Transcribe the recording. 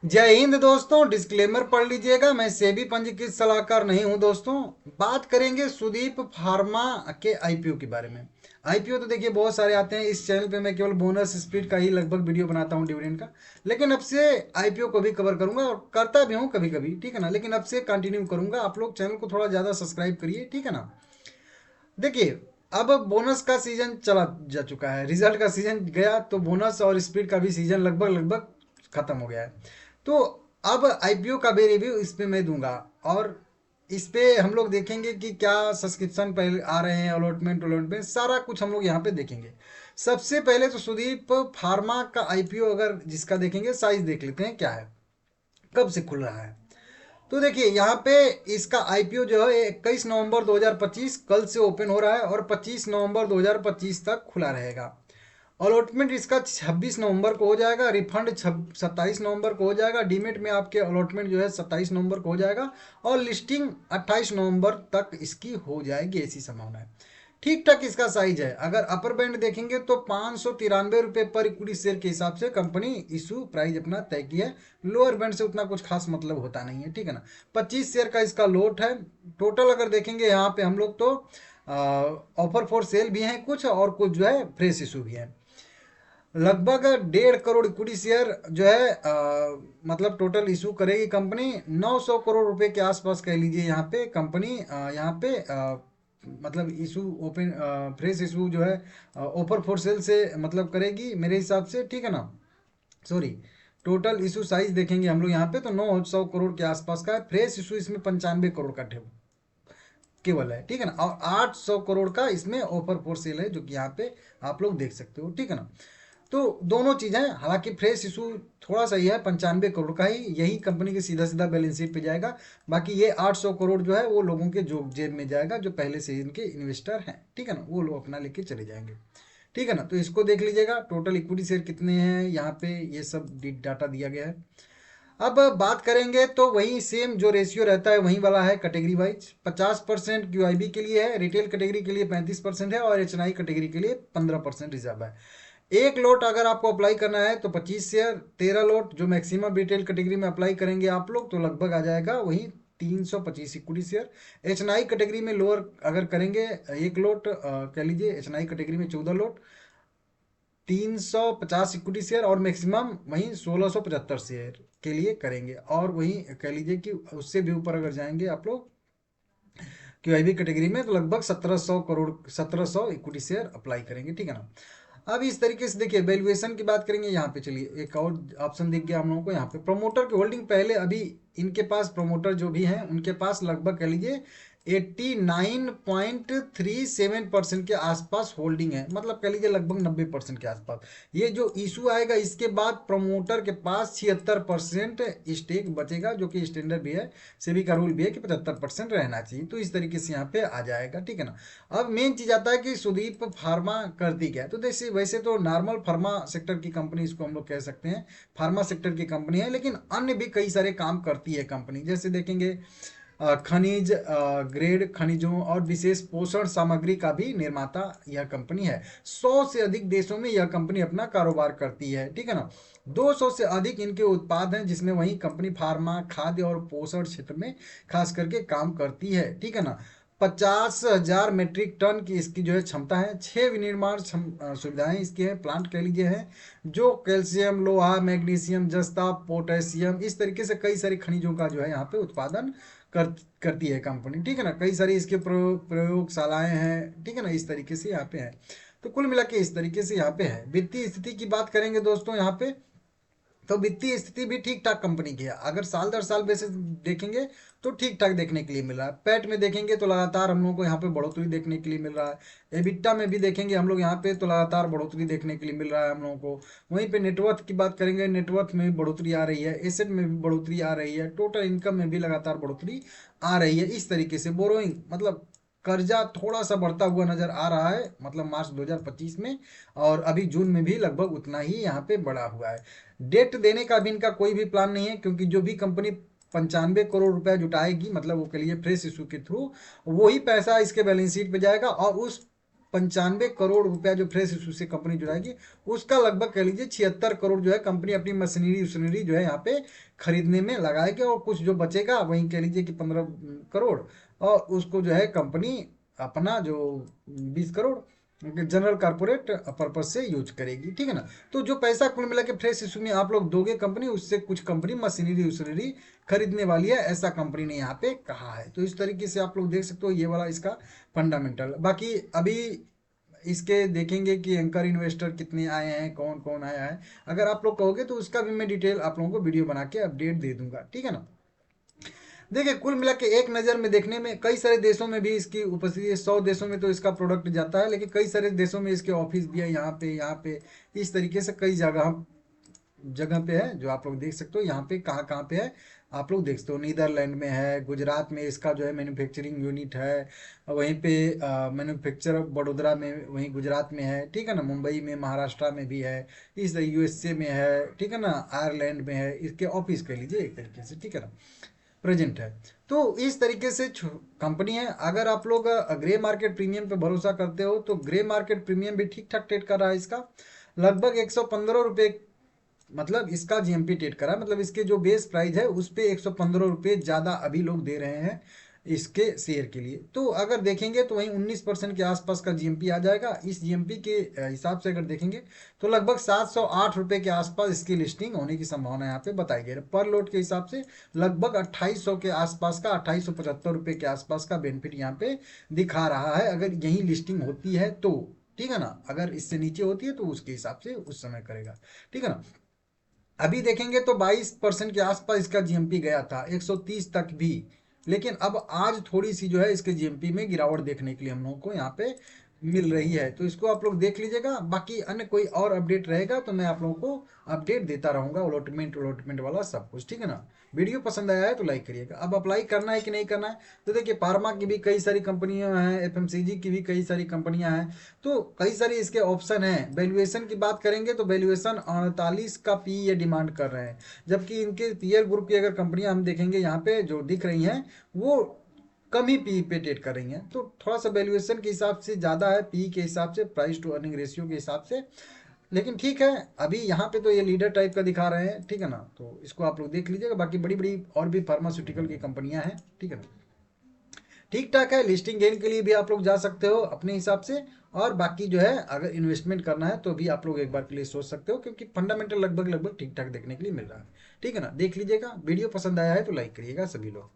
जय हिंद दोस्तों। डिस्क्लेमर पढ़ लीजिएगा, मैं सेबी पंजीकृत सलाहकार नहीं हूं दोस्तों। बात करेंगे सुदीप फार्मा के आईपीओ के बारे में। आईपीओ तो देखिए बहुत सारे आते हैं। इस चैनल पे मैं केवल बोनस स्पीड का ही लगभग वीडियो बनाता हूं, डिविडेंड का। लेकिन अब से आईपीओ को भी कवर करूंगा और करता भी हूं कभी कभी, ठीक है ना। लेकिन अब से कंटिन्यू करूंगा। आप लोग चैनल को थोड़ा ज़्यादा सब्सक्राइब करिए, ठीक है ना। देखिए, अब बोनस का सीजन चला जा चुका है, रिजल्ट का सीजन गया तो बोनस और स्पीड का भी सीजन लगभग लगभग खत्म हो गया है। तो अब आईपीओ का भी रिव्यू इस पे मैं दूंगा। और इस पे हम लोग देखेंगे कि क्या सब्सक्रिप्शन पहले आ रहे हैं, अलॉटमेंट अलॉटमेंट सारा कुछ हम लोग यहाँ पे देखेंगे। सबसे पहले तो सुदीप फार्मा का आईपीओ अगर जिसका देखेंगे, साइज देख लेते हैं क्या है, कब से खुल रहा है। तो देखिए यहाँ पे इसका आईपीओ जो है 21 नवंबर 2025 कल से ओपन हो रहा है और 25 नवंबर 2025 तक खुला रहेगा। अलॉटमेंट इसका 26 नवंबर को हो जाएगा। रिफंड 27 नवंबर को हो जाएगा। डीमेट में आपके अलॉटमेंट जो है 27 नवंबर को हो जाएगा। और लिस्टिंग 28 नवंबर तक इसकी हो जाएगी, ऐसी संभावना है। ठीक ठाक इसका साइज है। अगर अपर बैंड देखेंगे तो 593 रुपये पर इक्विटी शेयर के हिसाब से कंपनी इशू प्राइस अपना तय की है। लोअर बैंड से उतना कुछ खास मतलब होता नहीं है, ठीक है ना। 25 शेयर का इसका लोट है। टोटल अगर देखेंगे यहाँ पे हम लोग तो ऑफर फॉर सेल भी हैं कुछ, और कुछ जो है फ्रेश इशू भी है। लगभग 1.5 करोड़ इक्विटी शेयर जो है मतलब टोटल इशू करेगी कंपनी। 900 करोड़ रुपए के आसपास कह लीजिए यहाँ पे कंपनी यहाँ पे मतलब इशू ओपन फ्रेश इशू जो है ऑफर फॉर सेल से मतलब करेगी मेरे हिसाब से, ठीक है ना। सॉरी, टोटल इशू साइज देखेंगे हम लोग यहाँ पे तो 900 करोड़ के आसपास का है। फ्रेश इशू इसमें 95 करोड़ का केवल है, ठीक है ना। और 800 करोड़ का इसमें ऑफर फॉर सेल है, जो कि यहाँ पे आप लोग देख सकते हो, ठीक है ना। तो दोनों चीज़ें, हालांकि फ्रेश इशू थोड़ा सा ही है, 95 करोड़ का ही, यही कंपनी के सीधा सीधा बैलेंस शीट पे जाएगा। बाकी ये 800 करोड़ जो है वो लोगों के जो जेब में जाएगा, जो पहले से इनके इन्वेस्टर हैं, ठीक है ना, वो लोग अपना लेके चले जाएंगे, ठीक है ना। तो इसको देख लीजिएगा, टोटल इक्विटी शेयर कितने हैं यहाँ पे, ये सब डाटा दिया गया है। अब बात करेंगे तो वही सेम जो रेशियो रहता है वही वाला है कैटेगरी वाइज। 50% क्यूआईबी के लिए है, रिटेल कैटेगरी के लिए 35% है और एचएनआई कैटेगरी के लिए 15% रिजर्व है। एक लोट अगर आपको अप्लाई करना है तो 25 शेयर। 13 लोट जो मैक्सिमम रिटेल कैटेगरी में अप्लाई करेंगे आप लोग तो लगभग आ जाएगा वही 325 इक्विटी शेयर। एचएनआई कैटेगरी में लोअर अगर करेंगे, एक लोट कह लीजिए एचएनआई कैटेगरी में 14 लोट, 350 इक्विटी शेयर और मैक्सिमम वहीं 1675 शेयर के लिए करेंगे। और वहीं कह लीजिए कि उससे भी ऊपर अगर जाएंगे आप लोग क्यूआईबी कैटेगरी में तो लगभग 1700 करोड़, 1700 इक्विटी शेयर अप्लाई करेंगे, ठीक है ना। अब इस तरीके से देखिए वैल्यूएशन की बात करेंगे। यहाँ पे चलिए एक और ऑप्शन दिख गया हम लोगों को, यहाँ पे प्रमोटर की होल्डिंग पहले अभी इनके पास प्रमोटर जो भी हैं उनके पास लगभग कह लीजिए 89.37% के आसपास होल्डिंग है, मतलब कह लीजिए लगभग 90% के आसपास। ये जो इशू आएगा इसके बाद प्रमोटर के पास 76% स्टेक बचेगा, जो कि स्टैंडर्ड भी है, सेबी का रूल भी है कि 75% रहना चाहिए। तो इस तरीके से यहाँ पे आ जाएगा, ठीक है ना। अब मेन चीज आता है कि सुदीप फार्मा करती क्या है। तो जैसे वैसे तो नॉर्मल फार्मा सेक्टर की कंपनी इसको हम लोग कह सकते हैं, फार्मा सेक्टर की कंपनी है, लेकिन अन्य भी कई सारे काम करती है कंपनी। जैसे देखेंगे खनिज ग्रेड खनिजों और विशेष पोषण सामग्री का भी निर्माता यह कंपनी है। 100 से अधिक देशों में यह कंपनी अपना कारोबार करती है, ठीक है ना। 200 से अधिक इनके उत्पाद हैं, जिसमें वही कंपनी फार्मा, खाद्य और पोषण क्षेत्र में खास करके काम करती है, ठीक है ना। 50,000 मीट्रिक टन की इसकी जो है क्षमता है। 6 विनिर्माण सुविधाएं इसकी है, प्लांट कह लीजिए है, जो कैल्शियम, लोहा, मैग्नीशियम, जस्ता, पोटेशियम, इस तरीके से कई सारे खनिजों का जो है यहाँ पे उत्पादन कर करती है कंपनी, ठीक है ना। कई सारी इसके प्रयोगशालाएं हैं, ठीक है ना, इस तरीके से यहाँ पे है। तो कुल मिला के इस तरीके से यहाँ पे है। वित्तीय स्थिति की बात करेंगे दोस्तों यहाँ पे, तो वित्तीय स्थिति भी ठीक ठाक कंपनी की है। अगर साल दर साल बेसिस देखेंगे तो ठीक ठाक देखने के लिए मिल रहा है। पैट में देखेंगे तो लगातार हम लोगों को यहाँ पे बढ़ोतरी देखने के लिए मिल रहा है। एबिटा में भी देखेंगे हम लोग यहाँ पे तो लगातार बढ़ोतरी देखने के लिए मिल रहा है हम लोगों को। वहीं पे नेटवर्थ की बात करेंगे, नेटवर्थ में भी बढ़ोतरी आ रही है, एसेट में भी बढ़ोतरी आ रही है, टोटल इनकम में भी लगातार बढ़ोतरी आ रही है। इस तरीके से बोरोइंग मतलब कर्जा थोड़ा सा बढ़ता हुआ नजर आ रहा है, मतलब मार्च 2025 में, और अभी जून में भी लगभग उतना ही यहाँ पे बढ़ा हुआ है। डेट देने का भी इनका कोई भी प्लान नहीं है, क्योंकि जो भी कंपनी 95 करोड़ रुपया जुटाएगी, मतलब वो के लिए फ्रेश इशू के थ्रू, वही पैसा इसके बैलेंस शीट पे जाएगा और उस 95 करोड़ रुपया जो फ्रेश इशू से कंपनी जुटाएगी, उसका लगभग कह लीजिए 76 करोड़ जो है कंपनी अपनी मशीनरी जो है यहाँ पे खरीदने में लगाएगी, और कुछ जो बचेगा वहीं कह लीजिए कि 15 करोड़, और उसको जो है कंपनी अपना जो 20 करोड़ जनरल कारपोरेट पर्पज से यूज करेगी, ठीक है ना। तो जो पैसा कुल मिला के फ्रेश इशू में आप लोग दोगे कंपनी, उससे कुछ कंपनी मशीनरी खरीदने वाली है, ऐसा कंपनी ने यहाँ पे कहा है। तो इस तरीके से आप लोग देख सकते हो, ये वाला इसका फंडामेंटल। बाकी अभी इसके देखेंगे कि एंकर इन्वेस्टर कितने आए हैं, कौन कौन आया है, अगर आप लोग कहोगे तो उसका भी मैं डिटेल आप लोगों को वीडियो बना के अपडेट दे दूंगा, ठीक है ना। देखिए कुल मिला के एक नज़र में देखने में कई सारे देशों में भी इसकी उपस्थिति है, 100 देशों में तो इसका प्रोडक्ट जाता है, लेकिन कई सारे देशों में इसके ऑफिस भी है, यहाँ पे इस तरीके से कई जगह जगह पे है, जो आप लोग देख सकते हो। यहाँ पे कहाँ कहाँ पे है आप लोग देख सकते हो, नीदरलैंड में है, गुजरात में इसका जो है मैन्युफैक्चरिंग यूनिट है, वहीं पे मैन्युफैक्चर बड़ोदरा में वहीं गुजरात में है, ठीक है ना, मुंबई में, महाराष्ट्र में भी है, इस यूएसए में है, ठीक है ना, आयरलैंड में है, इसके ऑफिस कह लीजिए एक तरीके से, ठीक है ना, प्रेजेंट है। तो इस तरीके से कंपनी है। अगर आप लोग ग्रे मार्केट प्रीमियम पे भरोसा करते हो तो ग्रे मार्केट प्रीमियम भी ठीक ठाक ट्रेड कर रहा है, इसका लगभग 115 रुपये, मतलब इसका जीएमपी ट्रेड करा, मतलब इसके जो बेस प्राइस है उस पे 115 रुपये ज़्यादा अभी लोग दे रहे हैं इसके शेयर के लिए। तो अगर देखेंगे तो वहीं 19% के आसपास का जीएमपी आ जाएगा। इस जीएमपी के हिसाब से अगर देखेंगे तो लगभग 708 रुपये के आसपास इसकी लिस्टिंग होने की संभावना यहाँ पे बताई गई है। पर लोट के हिसाब से लगभग 2800 के आसपास का, 2875 रुपये के आसपास का बेनिफिट यहाँ पे दिखा रहा है, अगर यही लिस्टिंग होती है तो, ठीक है ना। अगर इससे नीचे होती है तो उसके हिसाब से उस समय करेगा, ठीक है ना। अभी देखेंगे तो 22% के आसपास इसका जीएमपी गया था, 130 तक भी, लेकिन अब आज थोड़ी सी जो है इसके जीएमपी में गिरावट देखने के लिए हम लोगों को यहाँ पे मिल रही है। तो इसको आप लोग देख लीजिएगा। बाकी अन्य कोई और अपडेट रहेगा तो मैं आप लोगों को अपडेट देता रहूंगा, अलॉटमेंट वाला सब कुछ, ठीक है ना। वीडियो पसंद आया है तो लाइक करिएगा। अब अप्लाई करना है कि नहीं करना है, तो देखिए फार्मा की भी कई सारी कंपनियां हैं, एफएमसीजी की भी कई सारी कंपनियां हैं, तो कई सारे इसके ऑप्शन हैं। वैल्यूएशन की बात करेंगे तो वैल्यूएशन 48 का पी ये डिमांड कर रहे हैं, जबकि इनके पीएल ग्रुप की अगर कंपनियां हम देखेंगे यहाँ पे जो दिख रही हैं वो कम ही पी पे ट्रेड कर रही हैं, तो थोड़ा सा वैल्यूएशन के हिसाब से ज़्यादा है, पी के हिसाब से, प्राइस टू अर्निंग रेशियो के हिसाब से। लेकिन ठीक है, अभी यहाँ पे तो ये लीडर टाइप का दिखा रहे हैं, ठीक है ना। तो इसको आप लोग देख लीजिएगा। बाकी बड़ी बड़ी और भी फार्मास्यूटिकल की कंपनियां हैं, ठीक है ना, ठीक ठाक है। लिस्टिंग गेन के लिए भी आप लोग जा सकते हो अपने हिसाब से, और बाकी जो है अगर इन्वेस्टमेंट करना है तो भी आप लोग एक बार के लिए सोच सकते हो, क्योंकि फंडामेंटल लगभग लगभग ठीक ठाक देखने के लिए मिल रहा है, ठीक है ना। देख लीजिएगा। वीडियो पसंद आया है तो लाइक करिएगा सभी लोग।